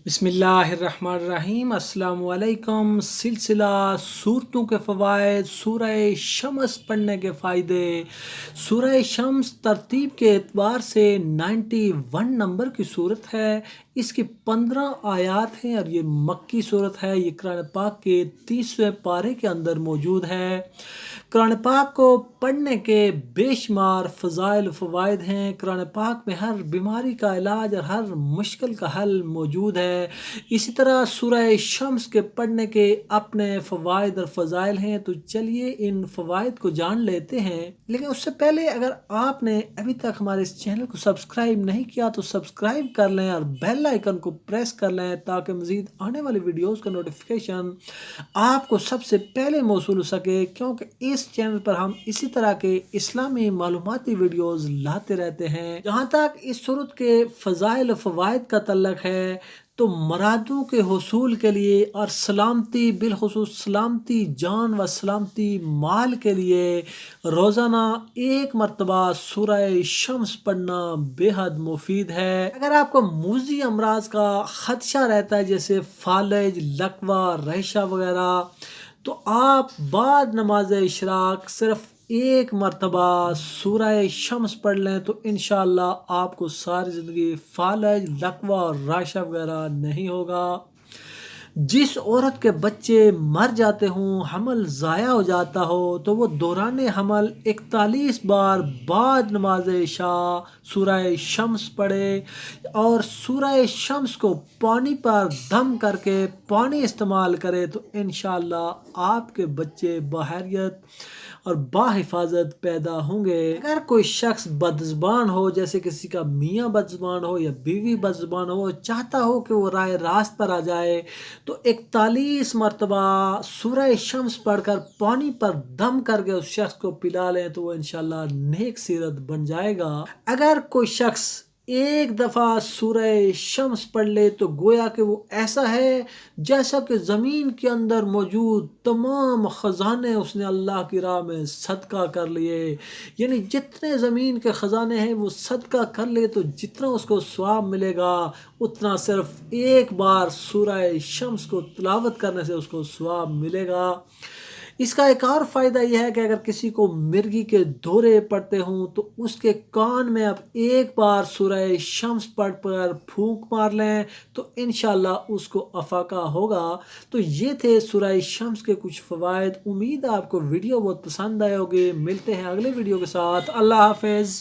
بسم اللہ الرحمن الرحیم۔ السلام علیکم۔ سلسلہ صورتوں کے فوائد، سورہ شمس پڑھنے کے فائدے۔ سورہ شمس ترتیب کے اعتبار سے 91 نمبر کی صورت ہے۔ اس کی 15 آیات ہیں اور یہ مکی صورت ہے۔ یہ قرآن پاک کے 30ویں پارے کے اندر موجود ہے۔ قرآن پاک کو پڑھنے کے بے شمار فضائل و فوائد ہیں۔ قرآن پاک میں ہر بیماری کا علاج اور ہر مشکل کا حل موجود ہے۔ اسی طرح سورہ شمس کے پڑھنے کے اپنے فوائد اور فضائل ہیں، تو چلیے ان فوائد کو جان لیتے ہیں۔ لیکن اس سے پہلے اگر آپ نے ابھی تک ہمارے اس چینل کو سبسکرائب نہیں کیا تو سبسکرائب کر لیں اور بیل آئیکن کو پریس کر لیں تاکہ مزید آنے والی ویڈیوز کا نوٹیفیکیشن آپ کو سب سے پہلے موصول ہو سکے، کیونکہ اس چینل پر ہم اسی طرح کے اسلامی معلوماتی ویڈیوز لاتے رہتے ہیں۔ جہاں تک اس صورت کے فضائل و فوائد کا تعلق ہے تو مرادوں کے حصول کے لیے اور سلامتی، بالخصوص سلامتی جان و سلامتی مال کے لیے روزانہ ایک مرتبہ سورہ شمس پڑھنا بے حد مفید ہے۔ اگر آپ کو موذی امراض کا خدشہ رہتا ہے جیسے فالج، لکوہ، رحشہ وغیرہ، تو آپ بعد نماز اشراق صرف ایک مرتبہ سورہ شمس پڑھ لیں تو انشاءاللہ آپ کو ساری زندگی فالج، لکوہ اور رحشہ وغیرہ نہیں ہوگا۔ جس عورت کے بچے مر جاتے ہوں، حمل ضائع ہو جاتا ہو، تو وہ دوران حمل 41 بار بعد نماز عشاء سورہ شمس پڑھے اور سورہ شمس کو پانی پر دم کر کے پانی استعمال کرے تو انشاءاللہ آپ کے بچے بحیریت اور باحفاظت پیدا ہوں گے۔ اگر کوئی شخص بدزبان ہو، جیسے کسی کا میاں بدزبان ہو یا بیوی بدزبان ہو، چاہتا ہو کہ وہ راہ راست پر آ جائے تو 41 مرتبہ سورہ شمس پڑھ کر پانی پر دم کر کے اس شخص کو پلا لیں تو وہ انشاءاللہ نیک سیرت بن جائے گا۔ اگر کوئی شخص ایک دفعہ سورہ شمس پڑھ لے تو گویا کہ وہ ایسا ہے جیسا کہ زمین کے اندر موجود تمام خزانے اس نے اللہ کی راہ میں صدقہ کر لیے، یعنی جتنے زمین کے خزانے ہیں وہ صدقہ کر لے تو جتنا اس کو ثواب ملے گا اتنا صرف ایک بار سورہ شمس کو تلاوت کرنے سے اس کو ثواب ملے گا۔ اس کا ایک اور فائدہ یہ ہے کہ اگر کسی کو مرگی کے دورے پڑتے ہوں تو اس کے کان میں اب ایک بار سورہ شمس پڑھ کر پھونک مار لیں تو انشاءاللہ اس کو افاقہ ہوگا۔ تو یہ تھے سورہ شمس کے کچھ فوائد۔ امید آپ کو ویڈیو بہت پسند آئے ہوگی۔ ملتے ہیں اگلے ویڈیو کے ساتھ۔ اللہ حافظ۔